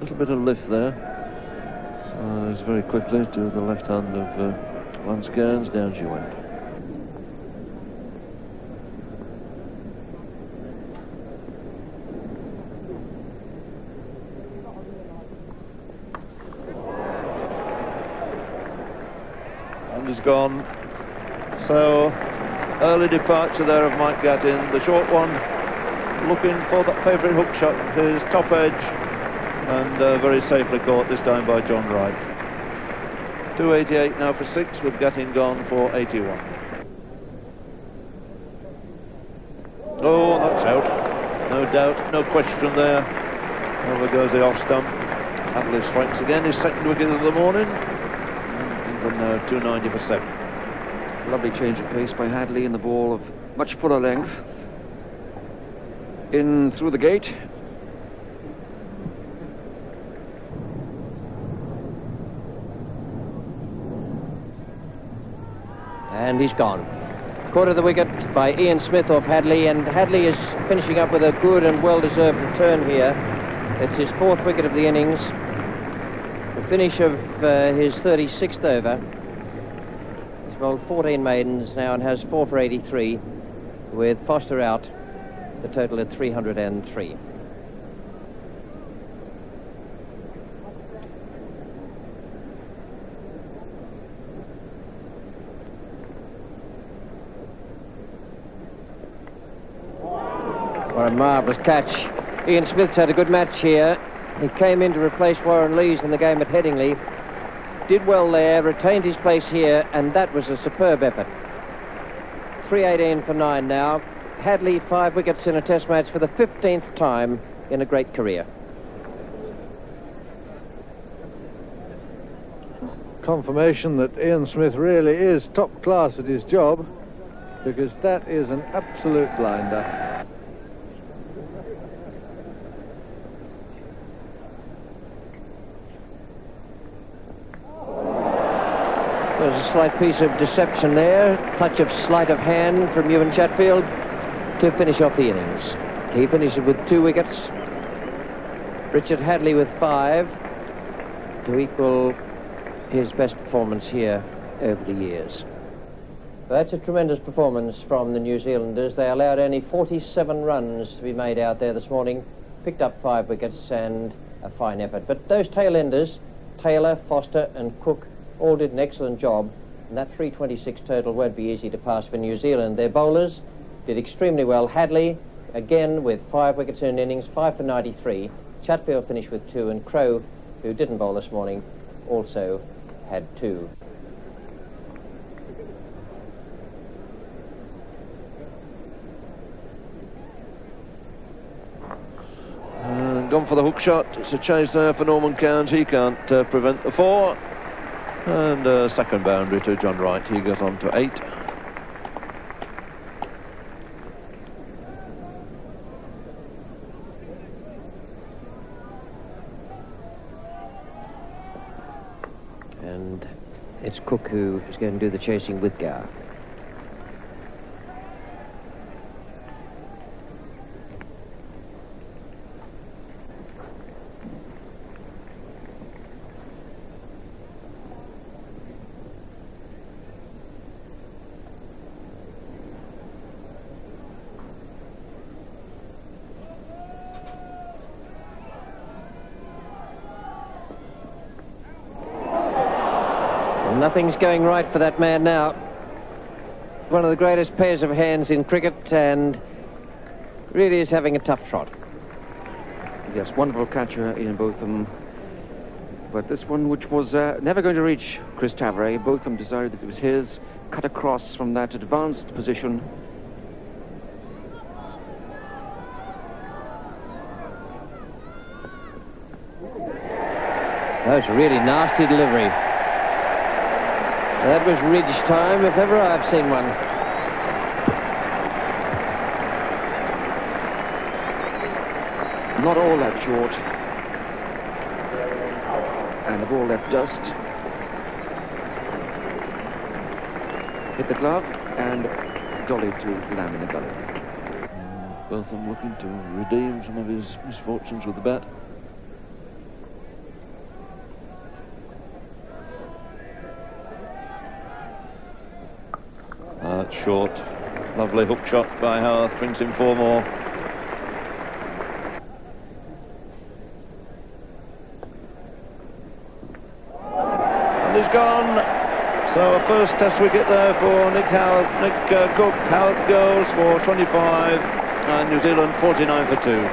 little bit of lift there. So it's very quickly to the left hand of Lance Cairns. Down she went. And he's gone. So early departure there of Mike Gattin. The short one looking for that favourite hook shot, his top edge, and very safely caught this time by John Wright. 288 now for 6, with Gattin gone for 81. Oh, that's out. No doubt, no question there. Over goes the off stump. HADLEE strikes again, his second wicket of the morning. England now 290 for 7. Lovely change of pace by HADLEE, and the ball of much fuller length in through the gate. And he's gone. Caught at the wicket by Ian Smith off HADLEE, and HADLEE is finishing up with a good and well-deserved return here. It's his 4th wicket of the innings. The finish of his 36th over. He's bowled 14 maidens now and has 4 for 83, with Foster out, the total at 303. What a marvellous catch. Ian Smith's had a good match here. He came in to replace Warren Lees in the game at Headingley. Did well there, retained his place here, and that was a superb effort. 318 for 9 now. HADLEE 5 wickets in a test match for the 15th time in a great career. Confirmation that Ian Smith really is top class at his job, because that is an absolute blinder. There's a slight piece of deception there, touch of sleight of hand from Ewan Chatfield to finish off the innings. He finishes with 2 wickets. Richard HADLEE with 5 to equal his best performance here over the years. That's a tremendous performance from the New Zealanders. They allowed only 47 runs to be made out there this morning, picked up 5 wickets and a fine effort. But those tail enders, Taylor, Foster and Cook, all did an excellent job, and that 326 total won't be easy to pass for New Zealand. Their bowlers did extremely well. HADLEE, again with 5 wickets in an innings, 5 for 93. Chatfield finished with 2, and Crowe, who didn't bowl this morning, also had 2. Gone for the hook shot. It's a chase there for Norman Cairns. He can't prevent the 4. And second boundary to John Wright. He goes on to 8. And it's Cook who is going to do the chasing with Gower. Nothing's going right for that man now. One of the greatest pairs of hands in cricket, and really is having a tough trot. Yes, wonderful catcher, Ian Botham. But this one, which was never going to reach Chris Tavray, Botham decided that it was his, cut across from that advanced position. That was a really nasty delivery. That was ridge time, if ever I've seen one. Not all that short. And the ball left just. Hit the glove and dollied to Lamb in the gully. Botham looking to redeem some of his misfortunes with the bat. short. Lovely hook shot by Howarth, brings him 4 more. And he's gone. So a first test wicket there for Nick Cook. Howarth goes for 25 and New Zealand 49 for 2.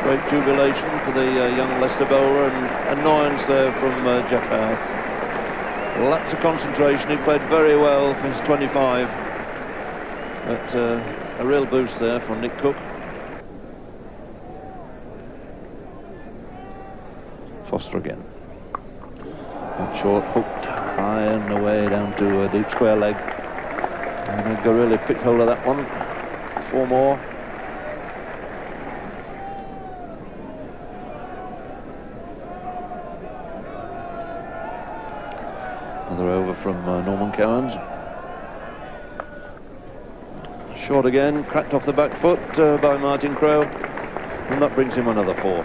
Great jubilation for the young Leicester bowler, and annoyance there from Jeff Howarth. Lots of concentration. He played very well for his 25. But a real boost there from Nick Cook. Foster again. And short hooked high and away down to a deep square leg. And Edgar really picked hold of that one. 4 more. Another over from Norman Cowans. Short again, cracked off the back foot by Martin Crowe, and that brings him another 4.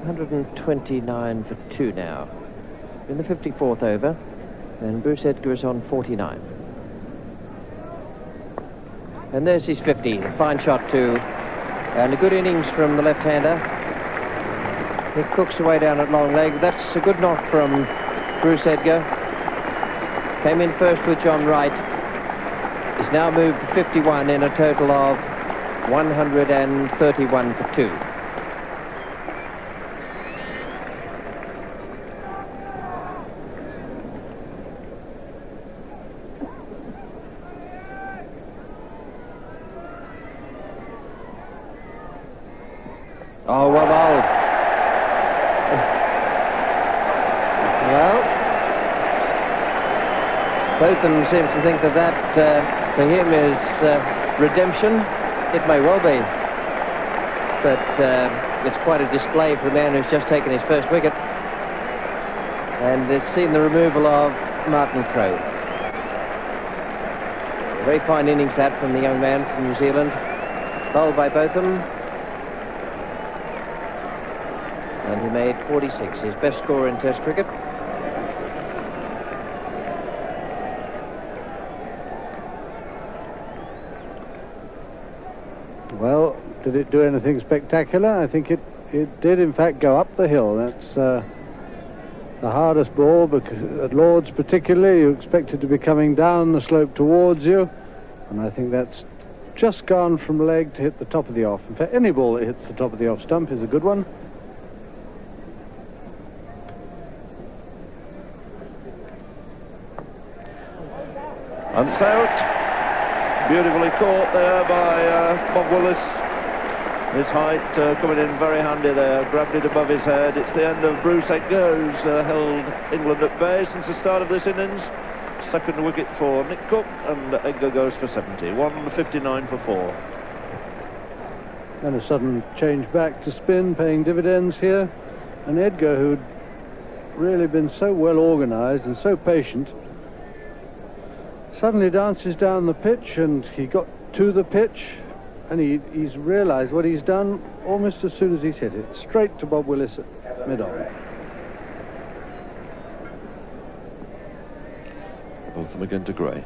$129 for 2 now. In the 54th over, and Bruce Edgar is on 49. And there's his 50. A fine shot too, and a good innings from the left-hander. He cooks away down at long leg. That's a good knock from Bruce Edgar. Came in first with John Wright. He's now moved to 51 in a total of 131 for 2. Oh, well bowled. Well, both of them seem to think that for him is redemption. It may well be. But it's quite a display for a man who's just taken his first wicket. And it's seen the removal of Martin Crowe. Very fine innings that from the young man from New Zealand. Bowled by both of them. And he made 46, his best score in Test cricket. Well, did it do anything spectacular? I think it did, in fact, go up the hill. That's the hardest ball, because at Lord's particularly, you expected to be coming down the slope towards you. And I think that's just gone from leg to hit the top of the off. In fact, any ball that hits the top of the off stump is a good one. And it's out. Beautifully caught there by Bob Willis. His height coming in very handy there. Grabbed it above his head. It's the end of Bruce Edgar, who's held England at bay since the start of this innings. Second wicket for Nick Cook, and Edgar goes for 70. 159 for 4. And a sudden change back to spin, paying dividends here. And Edgar, who'd really been so well organised and so patient, suddenly dances down the pitch, and he got to the pitch, and he's realised what he's done almost as soon as he's hit it. Straight to Bob Willis at mid-on. Both of them again to Gray.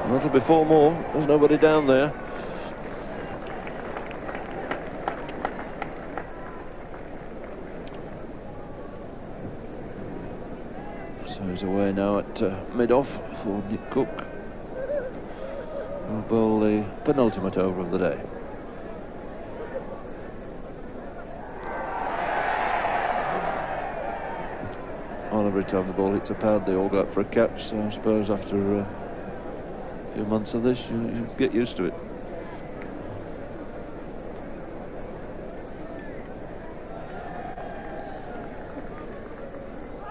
And that'll be 4 more. There's nobody down there. So he's away now at mid-off for Nick Cook. He'll bowl the penultimate over of the day. Well, every time the ball hits a pad, they all go up for a catch. So I suppose after a few months of this, you get used to it.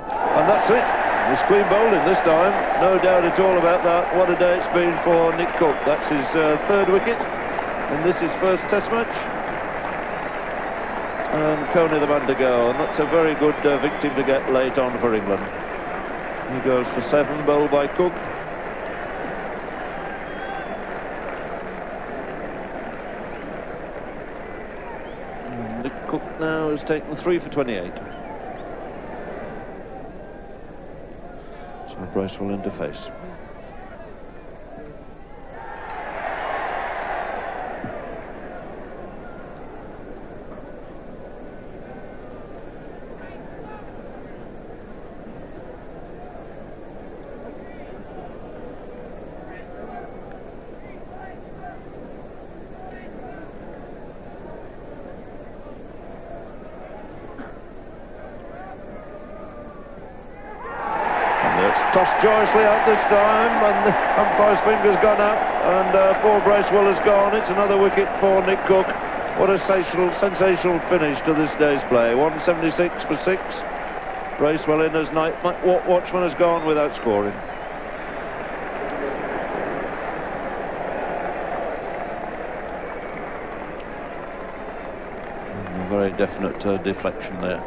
And that's it. He's clean bowling this time, no doubt at all about that. What a day it's been for Nick Cook. That's his 3rd wicket, and this is first Test match. and Coney the man to go, and that's a very good victim to get late on for England. He goes for 7, bowled by Cook. And Nick Cook now has taken 3 for 28. So Bryce will interface. Tossed joyously out this time, and the umpire's finger's gone out, and poor Bracewell has gone. It's another wicket for Nick Cook. What a sensational finish to this day's play. 176 for 6. Bracewell in as night watchman has gone without scoring. A very definite deflection there.